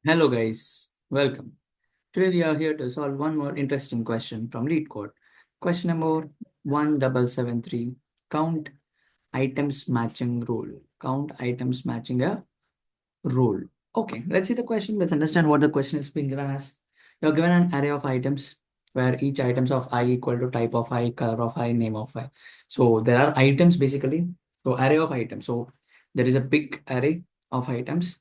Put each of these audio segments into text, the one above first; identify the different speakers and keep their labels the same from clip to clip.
Speaker 1: Hello guys, welcome. Today we are here to solve one more interesting question from Lead Code. Question number 1773. Count items matching rule. Count items matching a rule. Okay, let's see the question. Let's understand what the question is being given as. You're given an array of items where each items of I equal to type of I, color of I, name of I. So there are items basically. So array of items. So there is a big array of items.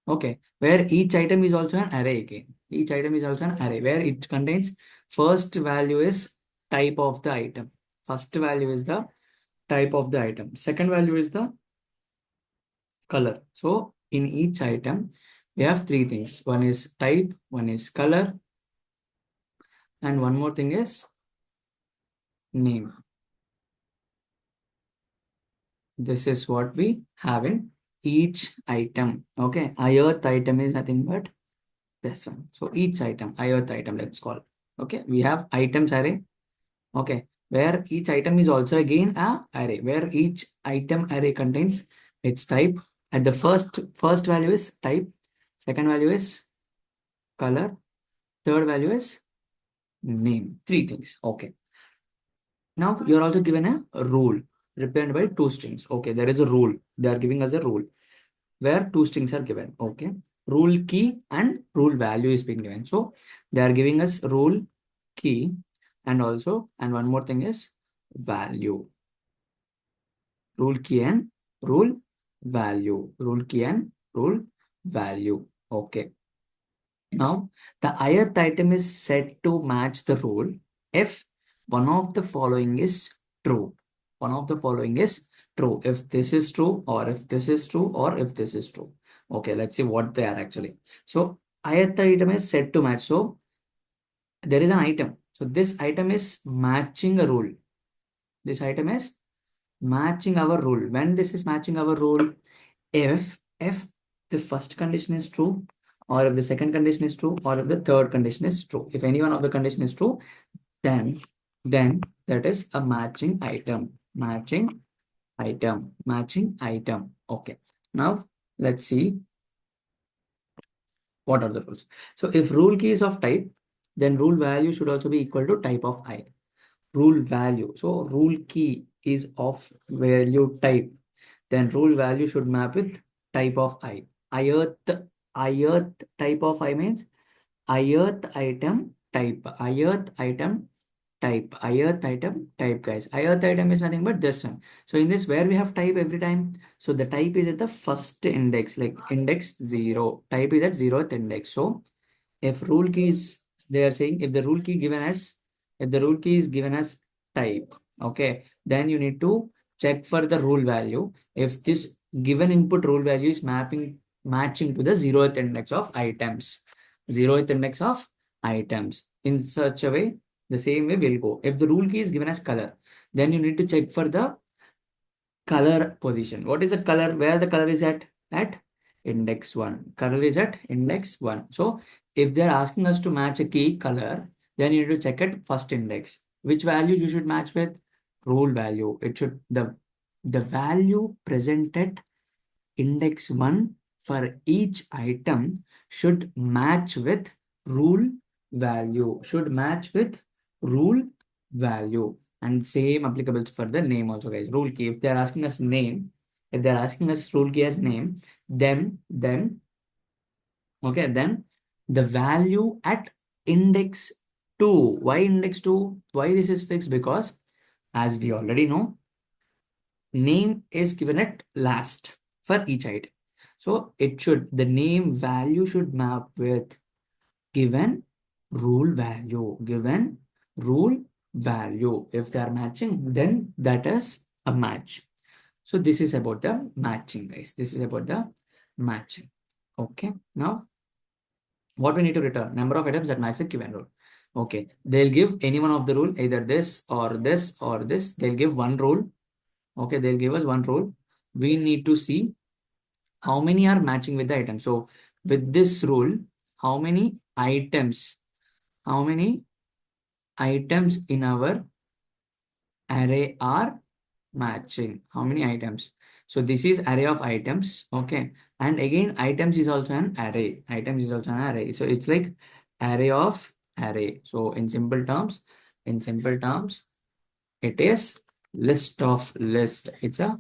Speaker 1: Okay, where each item is also an array again. Each item is also an array where it contains first value is type of the item. First value is the type of the item. Second value is the color. So in each item, we have three things. One is type, one is color, and one more thing is name. This is what we have in each item. Okay, ith item is nothing but this one. So each item, ith item, let's call. Okay, we have items array. Okay, where each item is also again a array, where each item array contains its type. At the first value is type, second value is color, third value is name. Three things. Okay. Now you're also given a rule represented by two strings. Okay, there is a rule. They are giving us a rule where two strings are given. Okay, rule key and rule value is being given. So they are giving us rule key and one more thing is value. Rule key and rule value. Rule key and rule value. Okay. Now the ith item is set to match the rule if one of the following is true. One of the following is true. If this is true, or if this is true, or if this is true. Okay, let's see what they are actually. So ith item is set to match. So there is an item. So this item is matching a rule. This item is matching our rule. When this is matching our rule, if the first condition is true, or if the second condition is true, or if the third condition is true. If any one of the condition is true, then that is a matching item. Matching item. Matching item. Okay. Now let's see what are the rules. So if rule key is of type, then rule value should also be equal to type of I. Rule value. So rule key is of value type. Then rule value should map with type of I. Ith type of I means ith item type. Ith item type. Ith item type, guys. Ith item is nothing but this one. So in this, where we have type every time. So the type is at the first index, like index 0. Type is at 0th index. So if rule key is, they are saying if the rule key given as, if the rule key is given as type, okay, then you need to check for the rule value. If this given input rule value is matching to the 0th index of items, 0th index of items, in such a way, the same way will go. If the rule key is given as color, then you need to check for the color position. What is the color? Where the color is at index 1. Color is at index 1. So if they're asking us to match a key color, then you need to check at first index. Which values you should match with? Rule value. It should, the value presented index 1 for each item should match with rule value. Should match with rule value. And same applicable for the name also, guys. Rule key. If they're asking us name, if they're asking us rule key as name, then okay, then the value at index 2. Why index 2? Why this is fixed? Because as we already know, name is given at last for each item. So it should, the name value should map with given rule value. Given rule value. If they are matching, then that is a match. So this is about the matching, guys. This is about the matching. Okay. Now, what we need to return? Number of items that match the given rule. Okay. They'll give any one of the rule, either this or this or this. They'll give one rule. Okay. They'll give us one rule. We need to see how many are matching with the item. So with this rule, how many items in our array are matching? How many items? So this is array of items. Okay. And again, items is also an array. Items is also an array. So it's like array of array. So in simple terms, it is list of list. It's a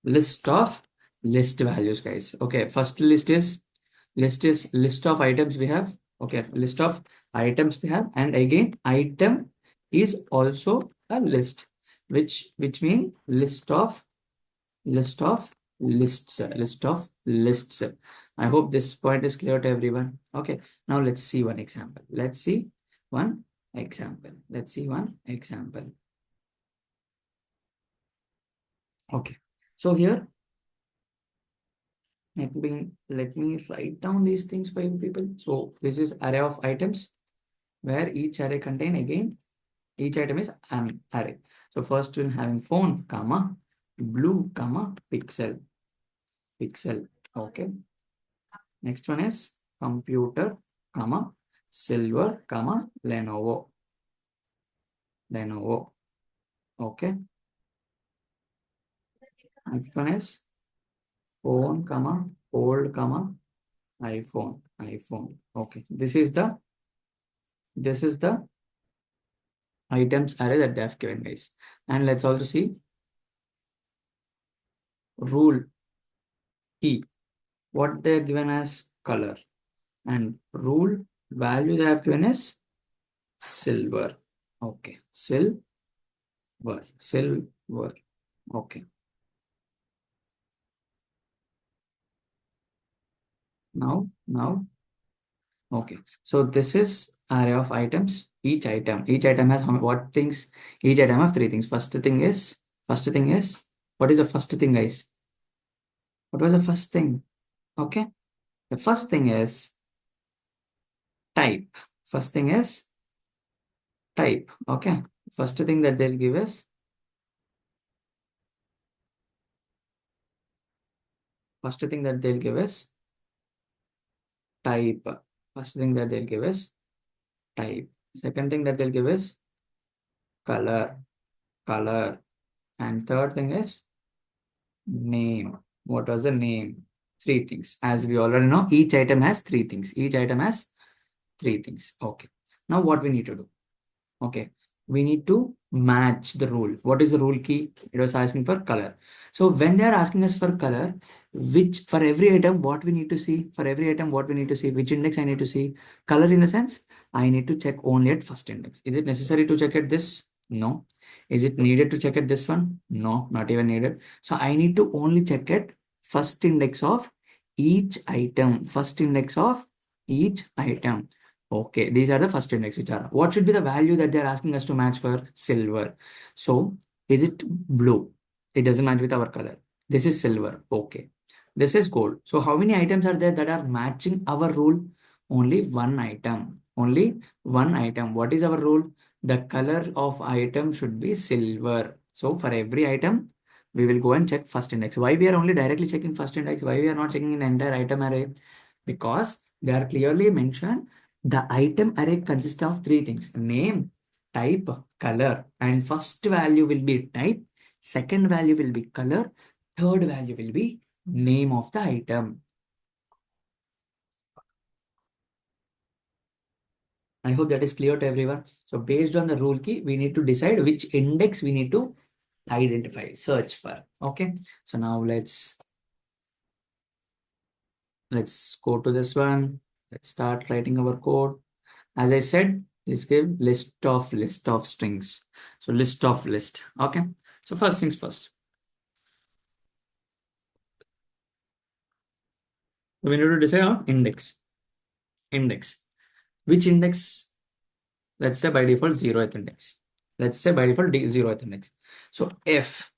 Speaker 1: list of list values, guys. Okay. First list of items we have. Okay. List of items we have. And again, item is also a list, which mean list of list of lists. I hope this point is clear to everyone. Okay, now let's see one example. Let's see one example. Okay, so here let me write down these things for you people. So this is array of items where each array contain, again, each item is an array. So first we're having phone, comma, blue, comma, pixel. Okay. Next one is computer, comma, silver, comma, Lenovo. Okay. Next one is phone, comma, old, comma, iPhone. Okay. This is the items array that they have given, guys. And let's also see rule key. What they are given as color, and rule value they have given as silver. Okay. Silver. Okay. Now, okay. So this is array of items. Each item has what things? Each item have three things. First thing is, what is the first thing, guys? What was the first thing? Okay. The first thing is type. First thing is type. Okay. First thing that they'll give is first thing that they'll give is type. First thing that they'll give is type. Second thing that they'll give is color. And third thing is name. What was the name? Three things. As we already know, each item has three things. Okay. Now what we need to do? Okay. We need to match the rule. What is the rule key? It was asking for color. So when they are asking us for color, which for every item, what we need to see? For every item, what we need to see? Which index I need to see? Color in the sense, I need to check only at first index. Is it necessary to check at this? No. Is it needed to check at this one? No, not even needed. So I need to only check at first index of each item. First index of each item. Okay, these are the first index which are. What should be the value that they're asking us to match for silver? So is it blue? It doesn't match with our color. This is silver. Okay. This is gold. So how many items are there that are matching our rule? Only one item. Only one item. What is our rule? The color of item should be silver. So for every item, we will go and check first index. Why we are only directly checking first index? Why we are not checking in the entire item array? Because they are clearly mentioned the item array consists of three things: name, type, color. And first value will be type, second value will be color, third value will be name of the item. I hope that is clear to everyone. So based on the rule key, we need to decide which index we need to identify, search for. Okay. So now let's go to this one. Let's start writing our code. As I said, this gives list of strings. So list of list. Okay. So first things first. We need to decide on index. Index. Which index? Let's say by default 0th index. Let's say by default 0th index. So F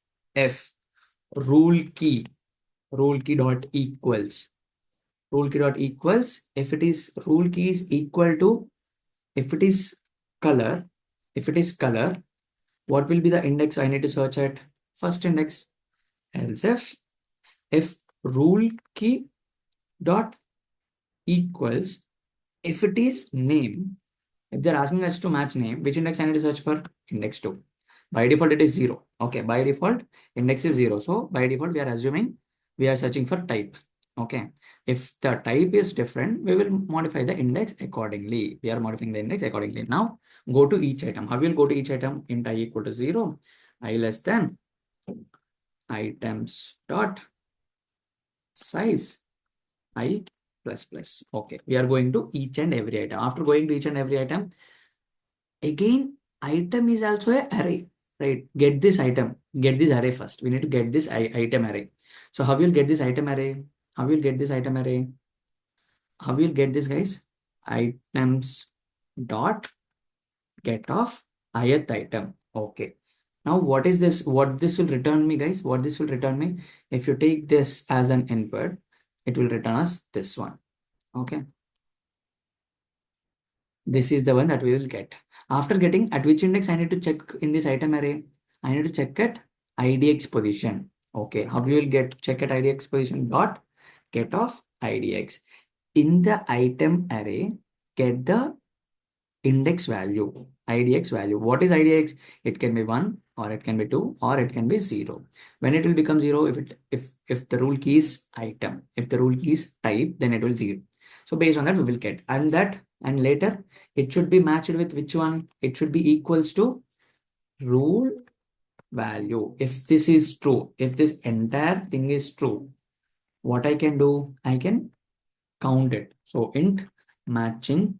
Speaker 1: rule key dot equals if it is rule key is equal to, if it is color, what will be the index I need to search at? First index. Else if rule key dot equals, if it is name, if they're asking us to match name, which index I need to search for? Index 2. By default, it is 0. Okay, by default, index is 0. So by default, we are assuming we are searching for type. Okay, if the type is different, we will modify the index accordingly. We are modifying the index accordingly. Now go to each item. How will you go to each item? Int I equal to 0, I less than items dot size I plus plus. Okay, we are going to each and every item. After going to each and every item, again, item is also a array, right? Get this item, get this array first. We need to get this item array. So how will you get this item array? How will you get this item array? How will you get this, guys? Items dot get of ith item. Okay. Now what is this? What this will return me, guys? What this will return me? If you take this as an input, it will return us this one. Okay. This is the one that we will get. After getting at which index I need to check in this item array, I need to check at idx position. Okay, how we will get check at idx position dot get of idx. In the item array, get the index value, idx value. What is idx? It can be 1 or it can be 2 or it can be 0. When it will become 0, if the rule key is item, if the rule key is type, then it will 0. So based on that, we will get, and later it should be matched with which one? It should be equals to rule value. If this is true, if this entire thing is true, what I can do? I can count it. So int matching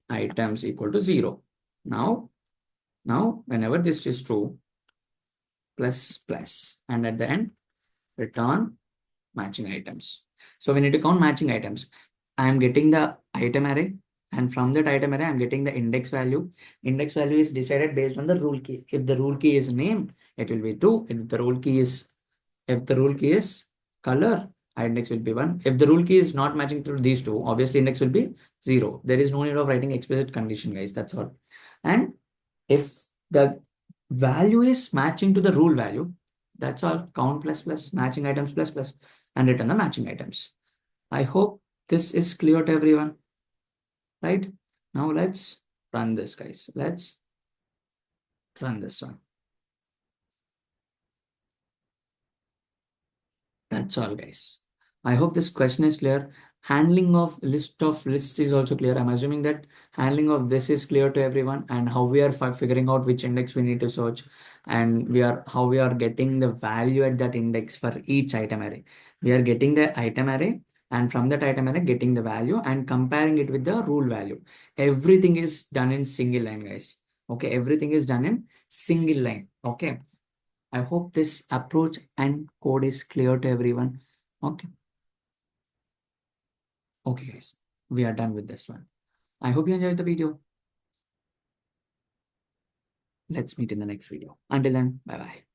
Speaker 1: items equal to 0. Now whenever this is true, plus plus, and at the end return matching items. So we need to count matching items. I am getting the item array, and from that item array, I'm getting the index value. Index value is decided based on the rule key. If the rule key is name, it will be 2. If the rule key is color, index will be 1. If the rule key is not matching to these two, obviously index will be 0. There is no need of writing explicit condition, guys. That's all. And if the value is matching to the rule value, that's all. Count plus plus, matching items plus plus, and return the matching items. I hope this is clear to everyone, right? Now let's run this, guys. Let's run this one. That's all, guys. I hope this question is clear. Handling of lists is also clear. I'm assuming that handling of this is clear to everyone, and how we are figuring out which index we need to search, and how we are getting the value at that index for each item array. We are getting the item array, and from that item array getting the value and comparing it with the rule value. Everything is done in single line, guys. Okay, everything is done in single line. Okay. I hope this approach and code is clear to everyone. Okay. Okay, guys. We are done with this one. I hope you enjoyed the video. Let's meet in the next video. Until then, bye bye.